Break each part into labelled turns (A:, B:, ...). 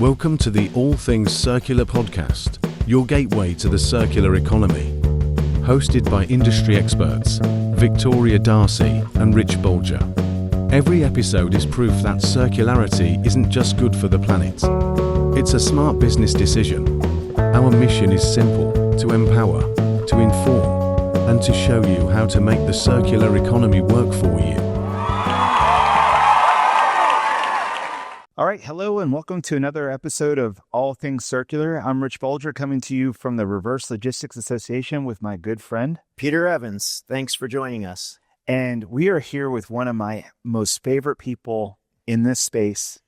A: Welcome to the All Things Circular podcast, your gateway to the circular economy. Hosted by industry experts Victoria Darcy and Rich Bulger. Every episode is proof that circularity isn't just good for the planet. It's a smart business decision. Our mission is simple: to empower, to inform, and to show you how to make the circular economy work for you.
B: All right, hello and welcome to another episode of All Things Circular. I'm Rich Bulger, coming to you from the Reverse Logistics Association with my good friend
C: Peter Evans. Thanks for joining us.
B: And we are here with one of my most favorite people in this space,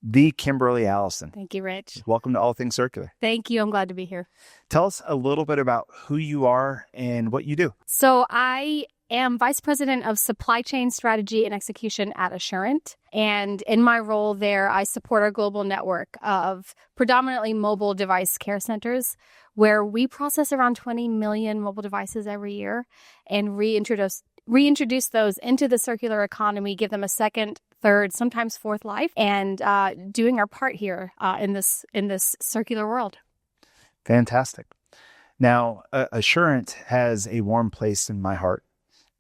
B: the Kimberley Allison.
D: Thank you, Rich.
B: Welcome to All Things Circular.
D: Thank you. I'm glad to be here.
B: Tell us a little bit about who you are and what you do.
D: So I am Vice President of Supply Chain Strategy and Execution at Assurant. And in my role there, I support our global network of predominantly mobile device care centers, where we process around 20 million mobile devices every year and reintroduce those into the circular economy, give them a second, third, sometimes fourth life, and doing our part here in this circular world.
B: Fantastic. Now, Assurant has a warm place in my heart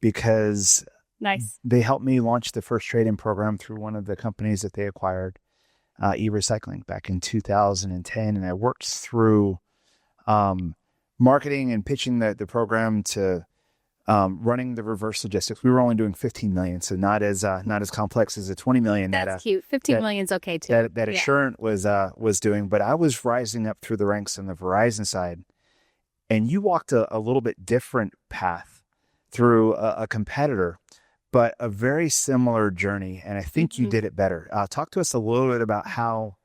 B: because
D: Nice.
B: They helped me launch the first trade-in program through one of the companies that they acquired, e-recycling, back in 2010. And I worked through marketing and pitching the program to running the reverse logistics. We were only doing 15 million, so not as complex as the 20 million.
D: That's cute. 15 million is okay too.
B: That Assurant was doing. But I was rising up through the ranks on the Verizon side, and you walked a little bit different path through a competitor, but a very similar journey. And I think you did it better. Talk to us a little bit about how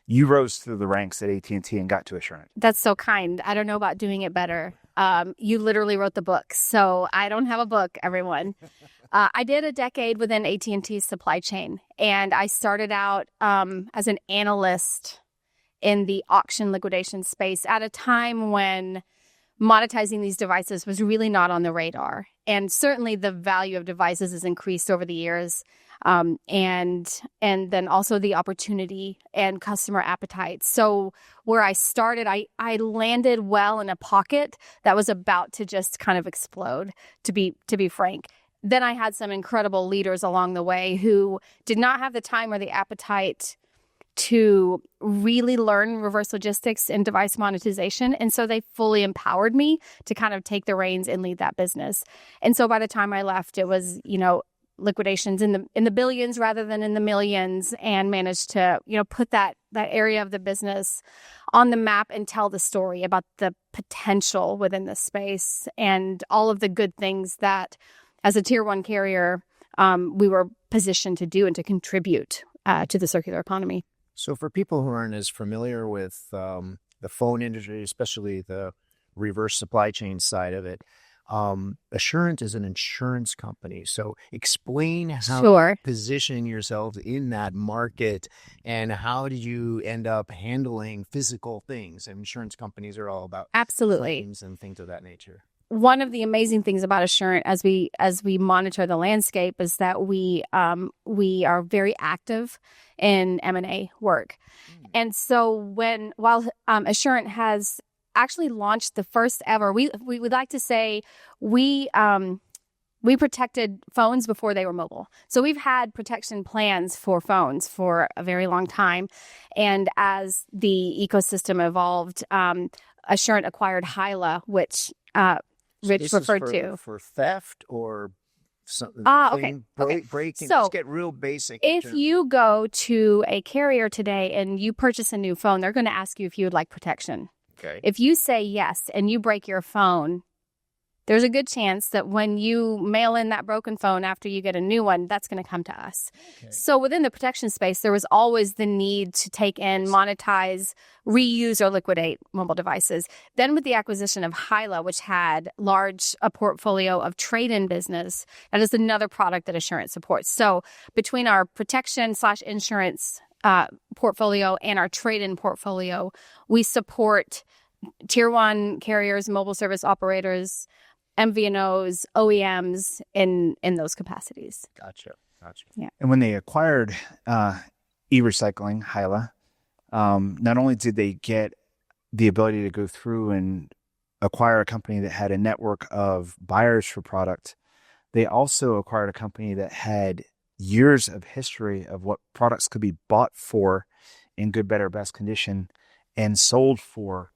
B: you rose through the ranks at AT&T and got to Assurant.
D: That's so kind. I don't know about doing it better. You literally wrote the book, so I don't have a book, everyone. I did a decade within AT&T's supply chain, and I started out as an analyst in the auction liquidation space at a time when monetizing these devices was really not on the radar. And certainly the value of devices has increased over the years. And then also the opportunity and customer appetite. So where I started, I landed well in a pocket that was about to just kind of explode, to be frank. Then I had some incredible leaders along the way who did not have the time or the appetite to really learn reverse logistics and device monetization. And so they fully empowered me to kind of take the reins and lead that business. And so by the time I left, it was, liquidations in the billions rather than in the millions, and managed to, put that area of the business on the map and tell the story about the potential within the space and all of the good things that as a tier one carrier, we were positioned to do and to contribute to the circular economy.
C: So for people who aren't as familiar with the phone industry, especially the reverse supply chain side of it, Assurant is an insurance company. So explain how you position yourselves in that market, and how did you end up handling physical things? And insurance companies are all about claims and things of that nature.
D: One of the amazing things about Assurant as we monitor the landscape is that we are very active in M&A work. And so while Assurant has actually launched the first ever, we would like to say we protected phones before they were mobile. So we've had protection plans for phones for a very long time. And as the ecosystem evolved, Assurant acquired Hyla, which Rich referred to.
C: For theft or something? Breaking.
D: So,
C: let's get real basic.
D: If you go to a carrier today and you purchase a new phone, they're going to ask you if you would like protection.
C: Okay.
D: If you say yes and you break your phone, there's a good chance that when you mail in that broken phone after you get a new one, that's going to come to us. Okay. So within the protection space, there was always the need to take in, monetize, reuse, or liquidate mobile devices. Then with the acquisition of Hyla, which had a portfolio of trade-in business, that is another product that Assurant supports. So between our protection/insurance portfolio and our trade-in portfolio, we support tier one carriers, mobile service operators, MVNOs, OEMs in those capacities.
C: Gotcha.
D: Yeah.
B: And when they acquired e-recycling, Hyla, not only did they get the ability to go through and acquire a company that had a network of buyers for product, they also acquired a company that had years of history of what products could be bought for in good, better, best condition and sold for,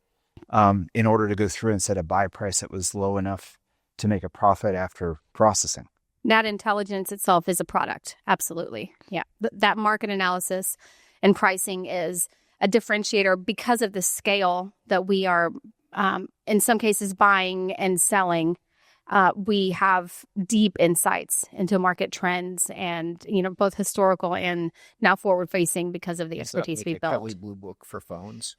B: in order to go through and set a buy price that was low enough to make a profit after processing.
D: That intelligence itself is a product. Absolutely. Yeah. That market analysis and pricing is a differentiator because of the scale that we are, in some cases, buying and selling. We have deep insights into market trends and, both historical and now forward facing because of the expertise we've built.
C: Kelley Blue Book for phones.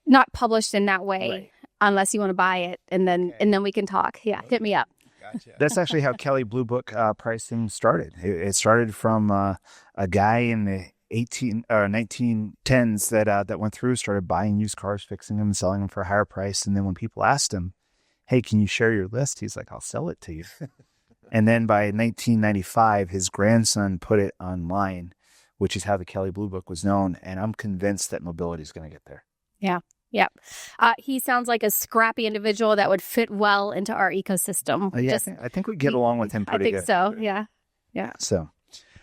D: Not published in that way,
C: Right.
D: unless you want to buy it, and then we can talk. Yeah, Hit me up.
C: Gotcha.
B: That's actually how Kelley Blue Book pricing started. It started from a guy in the 1910s that went through, started buying used cars, fixing them, and selling them for a higher price. And then when people asked him, "Hey, can you share your list?" He's like, "I'll sell it to you." And then by 1995, his grandson put it online, which is how the Kelley Blue Book was known. And I'm convinced that mobility is going to get there.
D: Yeah. Yep. He sounds like a scrappy individual that would fit well into our ecosystem.
B: I think we get along with him pretty good.
D: I think so. Yeah. Yeah.
B: So,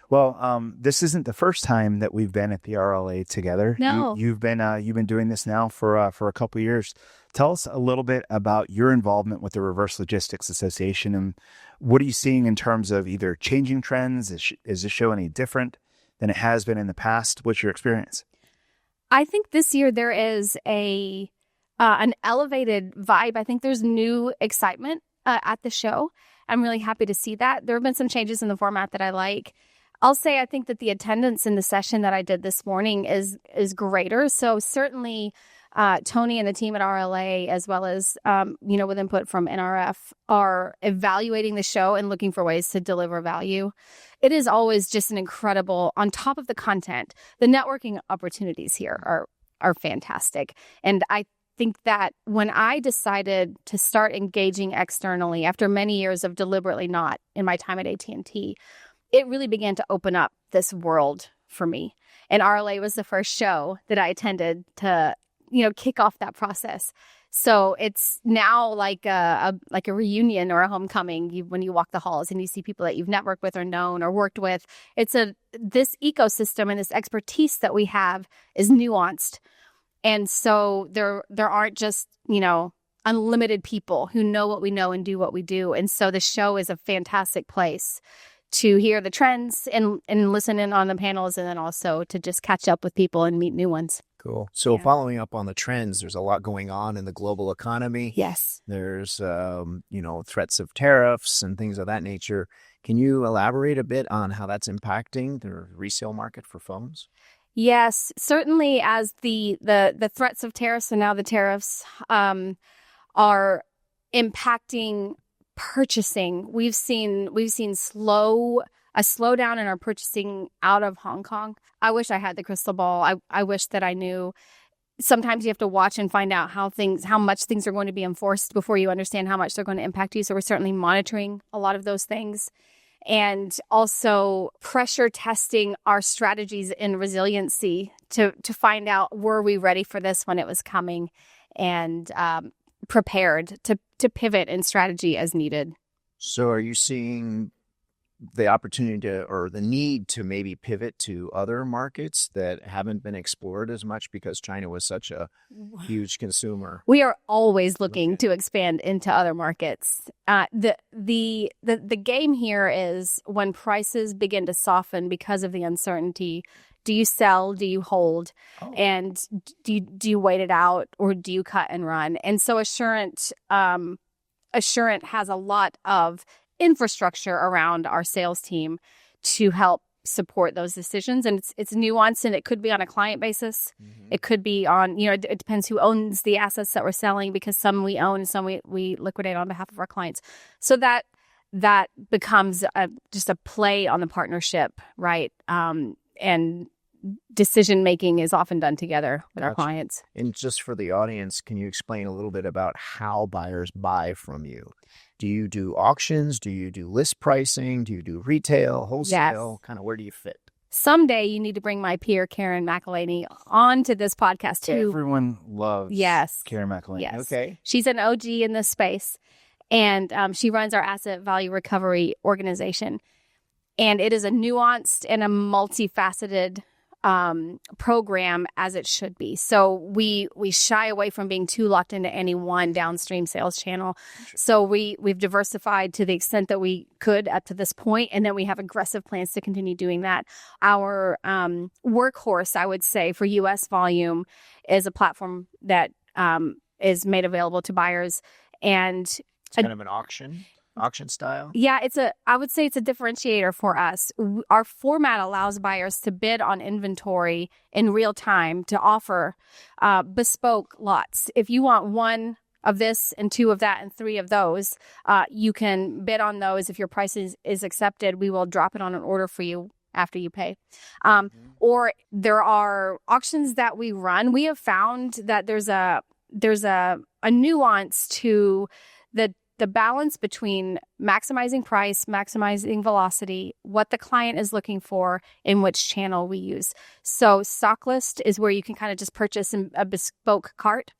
B: well, this isn't the first time that we've been at the RLA together.
D: No.
B: You've been doing this now for a couple of years. Tell us a little bit about your involvement with the Reverse Logistics Association, and what are you seeing in terms of either changing trends? Is this show any different than it has been in the past? What's your experience?
D: I think this year there is an elevated vibe. I think there's new excitement at the show. I'm really happy to see that. There have been some changes in the format that I like. I'll say I think that the attendance in the session that I did this morning is greater. So certainly Tony and the team at RLA, as well as with input from NRF, are evaluating the show and looking for ways to deliver value. It is always just an incredible, on top of the content, the networking opportunities here are fantastic. And I think that when I decided to start engaging externally after many years of deliberately not in my time at AT&T, it really began to open up this world for me. And RLA was the first show that I attended to kick off that process. So it's now like a reunion or a homecoming when you walk the halls and you see people that you've networked with or known or worked with. This ecosystem and this expertise that we have is nuanced. And so there aren't just, unlimited people who know what we know and do what we do. And so the show is a fantastic place to hear the trends and listen in on the panels, and then also to just catch up with people and meet new ones.
C: Cool. So following up on the trends, there's a lot going on in the global economy.
D: Yes.
C: There's, threats of tariffs and things of that nature. Can you elaborate a bit on how that's impacting the resale market for phones?
D: Yes, certainly as the threats of tariffs and now the tariffs are impacting purchasing. We've seen a slowdown in our purchasing out of Hong Kong. I wish I had the crystal ball. I wish that I knew. Sometimes you have to watch and find out how much things are going to be enforced before you understand how much they're going to impact you. So we're certainly monitoring a lot of those things, and also pressure testing our strategies in resiliency to find out, were we ready for this when it was coming, and prepared to pivot in strategy as needed.
C: So are you seeing the opportunity or the need to maybe pivot to other markets that haven't been explored as much because China was such a huge consumer?
D: We are always looking to expand into other markets. The game here is when prices begin to soften because of the uncertainty. Do you sell? Do you hold? And do you wait it out, or do you cut and run? And so Assurant has a lot of infrastructure around our sales team to help support those decisions. And it's nuanced, and it could be on a client basis. Mm-hmm. It could be on, it depends who owns the assets that we're selling, because some we own and some we liquidate on behalf of our clients. So that becomes just a play on the partnership, right? And decision-making is often done together with our clients.
C: And just for the audience, can you explain a little bit about how buyers buy from you? Do you do auctions? Do you do list pricing? Do you do retail, wholesale?
D: Yes.
C: Kind of where do you fit?
D: someday you need to bring my peer, Karen McElhaney, onto this podcast too.
B: Everyone loves
D: Yes.
B: Karen McElhaney.
D: Yes.
C: Okay.
D: She's an OG in this space, and she runs our asset value recovery organization. And it is a nuanced and a multifaceted program, as it should be. So we shy away from being too locked into any one downstream sales channel. So we've diversified to the extent that we could up to this point, and then we have aggressive plans to continue doing that. Our workhorse, I would say, for U.S. volume is a platform that is made available to buyers, and
C: It's kind of an auction style.
D: yeah, I would say it's a differentiator for us. Our format allows buyers to bid on inventory in real time to offer bespoke lots. If you want one of this and two of that and three of those, you can bid on those. If your price is accepted, we will drop it on an order for you after you pay. Or there are auctions that we run. We have found that there's a nuance to the balance between maximizing price, maximizing velocity, what the client is looking for, and which channel we use. So stock list is where you can kind of just purchase a bespoke cart.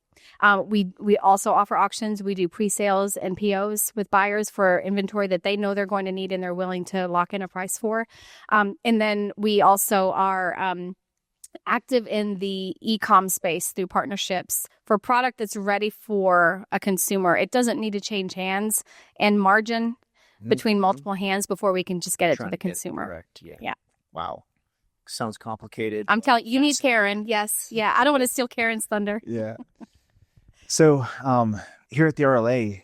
D: We also offer auctions. We do pre-sales and POs with buyers for inventory that they know they're going to need and they're willing to lock in a price for. And then we also are active in the e-com space through partnerships for product that's ready for a consumer. It doesn't need to change hands and margin between multiple hands before we can just get it to the consumer.
C: Correct. Yeah.
D: Yeah.
C: Wow. Sounds complicated.
D: I'm telling you, need Karen. Yes. Yeah. I don't want to steal Karen's thunder.
B: Yeah. So here at the RLA,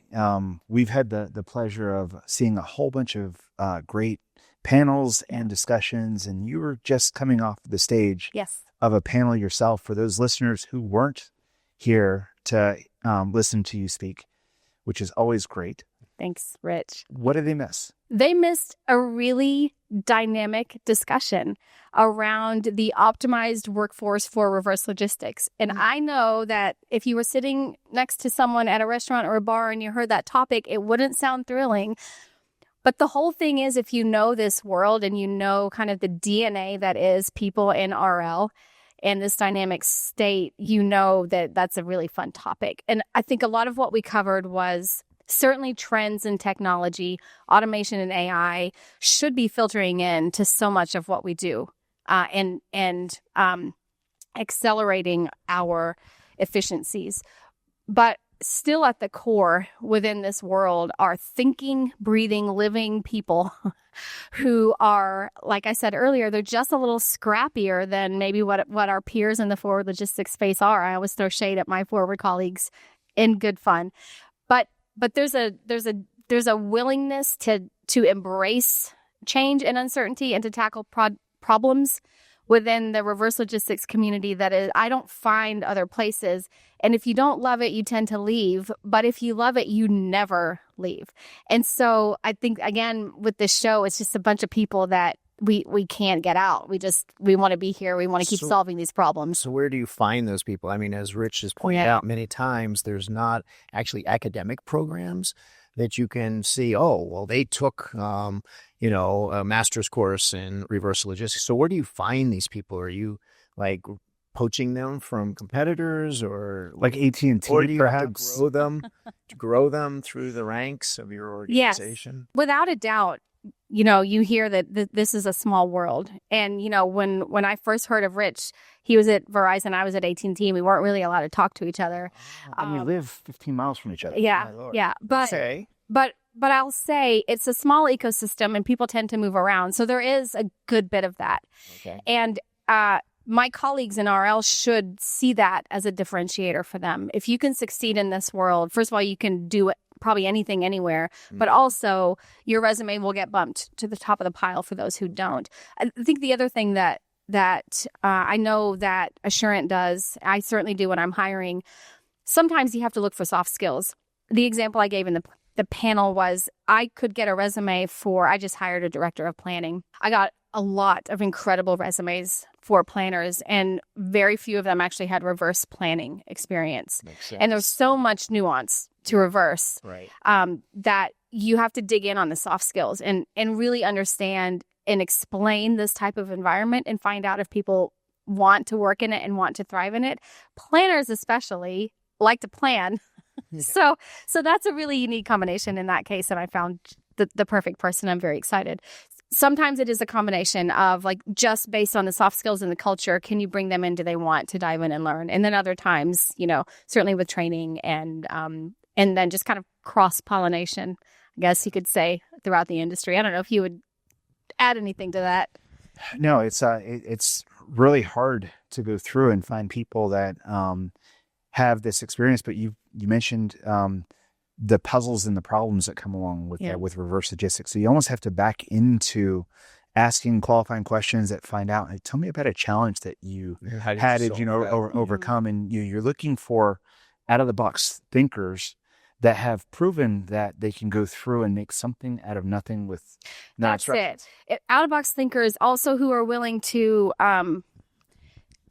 B: we've had the pleasure of seeing a whole bunch of great panels and discussions, and you were just coming off the stage
D: Yes.
B: of a panel yourself. For those listeners who weren't here to listen to you speak, which is always great.
D: Thanks, Rich.
B: What did they miss?
D: They missed a really dynamic discussion around the optimized workforce for reverse logistics. And I know that if you were sitting next to someone at a restaurant or a bar and you heard that topic, it wouldn't sound thrilling. But the whole thing is, if you know this world and you know kind of the DNA that is people in RL and this dynamic state, you know that that's a really fun topic. And I think a lot of what we covered was certainly trends in technology, automation and AI should be filtering in to so much of what we do and accelerating our efficiencies. But still at the core within this world are thinking, breathing, living people who are, like I said earlier, they're just a little scrappier than maybe what our peers in the forward logistics space are. I always throw shade at my forward colleagues in good fun. But there's a willingness to embrace change and uncertainty and to tackle problems within the reverse logistics community that is, I don't find other places. And if you don't love it, you tend to leave. But if you love it, you never leave. And so I think, again, with this show, it's just a bunch of people that we can't get out. We want to be here. We want to keep solving these problems.
C: So where do you find those people? I mean, as Rich has pointed out many times, there's not actually academic programs that you can see, oh, well, they took, a master's course in reverse logistics. So where do you find these people? Are you like poaching them from competitors or
B: like AT&T,
C: or do you
B: perhaps?
C: have to grow them through the ranks of your organization?
D: Yes, without a doubt. You hear that this is a small world. And, when I first heard of Rich, he was at Verizon, I was at AT&T. We weren't really allowed to talk to each other.
B: And we live 15 miles from each other.
D: Yeah, yeah. But I'll say it's a small ecosystem and people tend to move around. So there is a good bit of that.
C: Okay.
D: And my colleagues in RL should see that as a differentiator for them. If you can succeed in this world, first of all, you can do probably anything anywhere, but also your resume will get bumped to the top of the pile for those who don't. I think the other thing that I know that Assurant does, I certainly do when I'm hiring, sometimes you have to look for soft skills. The example I gave in the panel was I could get a resume I just hired a director of planning. I got a lot of incredible resumes for planners, and very few of them actually had reverse planning experience.
C: Makes sense.
D: And there's so much nuance to reverse
C: Right.
D: that you have to dig in on the soft skills and really understand and explain this type of environment and find out if people want to work in it and want to thrive in it. Planners especially like to plan. So that's a really unique combination in that case. And I found the perfect person. I'm very excited. Sometimes it is a combination of like just based on the soft skills and the culture, can you bring them in? Do they want to dive in and learn? And then other times, certainly with training and then just kind of cross-pollination, I guess you could say, throughout the industry. I don't know if you would add anything to that.
B: No, it's really hard to go through and find people that have this experience. But you mentioned the puzzles and the problems that come along with reverse logistics. So you almost have to back into asking qualifying questions that find out. Tell me about a challenge that you had overcome, and you're looking for out of the box thinkers that have proven that they can go through and make something out of nothing with
D: non-instructions. That's it. Out of box thinkers also who are willing to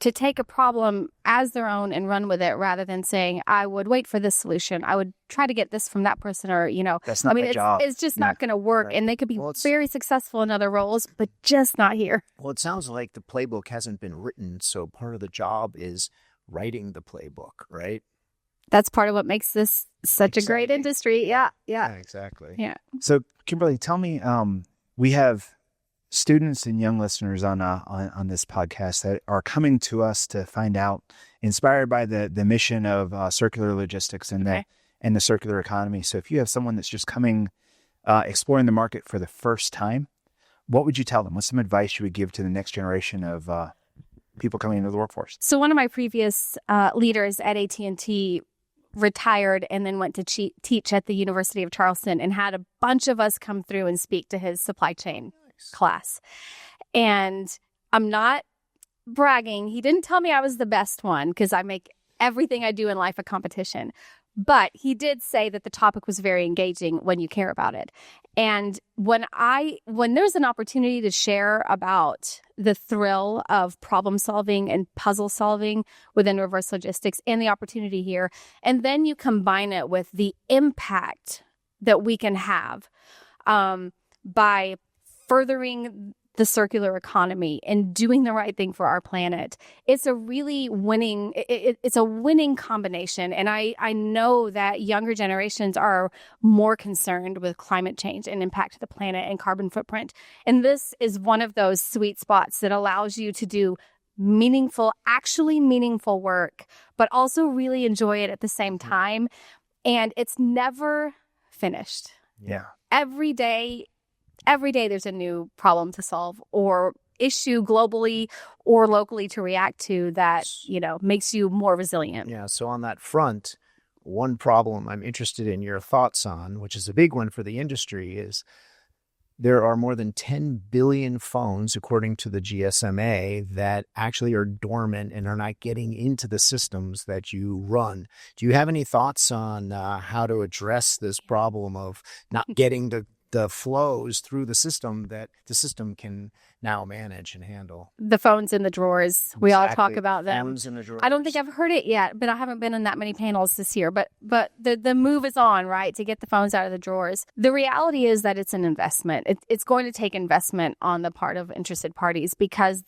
D: take a problem as their own and run with it rather than saying, I would wait for this solution. I would try to get this from that person or,
B: That's not my job.
D: It's just not going to work. Right. And they could be very successful in other roles, but just not here.
C: Well, it sounds like the playbook hasn't been written. So part of the job is writing the playbook, right?
D: That's part of what makes this such a great industry. Yeah.
C: Exactly.
D: Yeah.
B: So Kimberley, tell me, we have students and young listeners on this podcast that are coming to us to find out, inspired by the mission of circular logistics and the circular economy. So if you have someone that's just coming, exploring the market for the first time, what would you tell them? What's some advice you would give to the next generation of people coming into the workforce?
D: So one of my previous leaders at AT&T retired and then went to teach at the University of Charleston and had a bunch of us come through and speak to his supply chain class. And I'm not bragging. He didn't tell me I was the best one because I make everything I do in life a competition. But he did say that the topic was very engaging when you care about it. And when there's an opportunity to share about the thrill of problem solving and puzzle solving within reverse logistics and the opportunity here, and then you combine it with the impact that we can have by furthering the circular economy and doing the right thing for our planet, it's a really winning, it's a winning combination. And I know that younger generations are more concerned with climate change and impact to the planet and carbon footprint. And this is one of those sweet spots that allows you to do actually meaningful work, but also really enjoy it at the same time. And it's never finished.
B: Yeah.
D: Every day there's a new problem to solve or issue globally or locally to react to that, makes you more resilient.
C: Yeah. So on that front, one problem I'm interested in your thoughts on, which is a big one for the industry, is there are more than 10 billion phones, according to the GSMA, that actually are dormant and are not getting into the systems that you run. Do you have any thoughts on how to address this problem of not getting the flows through the system that the system can now manage and handle?
D: The phones in the drawers. We all talk about them.
C: Phones in the drawers.
D: I don't think I've heard it yet, but I haven't been in that many panels this year. But the move is on, right, to get the phones out of the drawers. The reality is that it's an investment. It's going to take investment on the part of interested parties because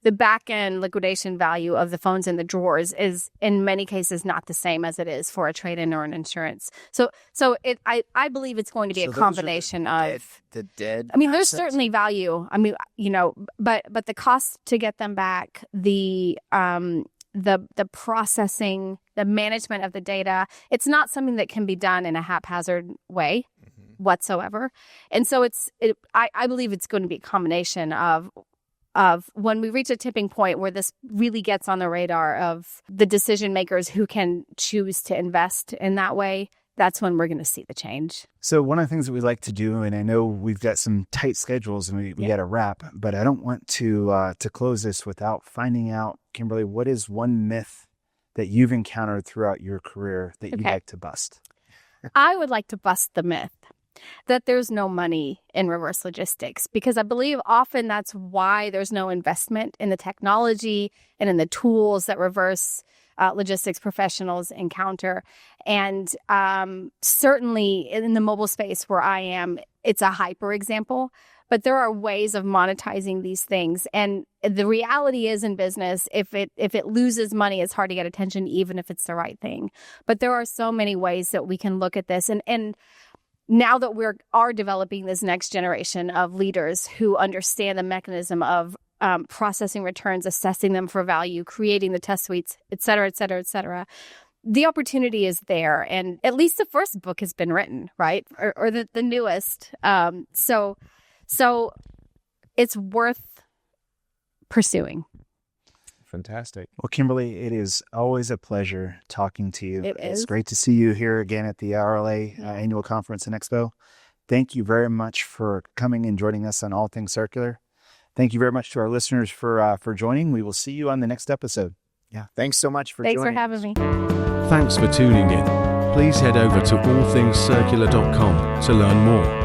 D: the back-end liquidation value of the phones in the drawers is in many cases not the same as it is for a trade-in or an insurance. So I believe it's going to be a combination of
C: the dead.
D: I mean, there's certainly value. I mean, but the cost to get them back, the processing, the management of the data, it's not something that can be done in a haphazard way whatsoever. And so I believe it's going to be a combination of when we reach a tipping point where this really gets on the radar of the decision makers who can choose to invest in that way, that's when we're going to see the change.
B: So one of the things that we like to do, and I know we've got some tight schedules and we got to wrap, but I don't want to close this without finding out, Kimberley, what is one myth that you've encountered throughout your career that you'd like to bust?
D: I would like to bust the myth that there's no money in reverse logistics, because I believe often that's why there's no investment in the technology and in the tools that reverse logistics professionals encounter. And certainly in the mobile space where I am, it's a hyper example. but there are ways of monetizing these things. And the reality is in business, if it loses money, it's hard to get attention, even if it's the right thing. But there are so many ways that we can look at this. And now that we are developing this next generation of leaders who understand the mechanism of processing returns, assessing them for value, creating the test suites, et cetera, et cetera, et cetera, the opportunity is there. And at least the first book has been written, right? Or the newest. So it's worth pursuing.
C: Fantastic.
B: Well, Kimberley, it is always a pleasure talking to you.
D: It's
B: great to see you here again at the RLA Annual Conference and Expo. Thank you very much for coming and joining us on All Things Circular. Thank you very much to our listeners for joining. We will see you on the next episode.
C: Yeah. Thanks so much for
D: Thanks
C: joining.
D: for having me.
A: Thanks for tuning in. Please head over to allthingscircular.com to learn more.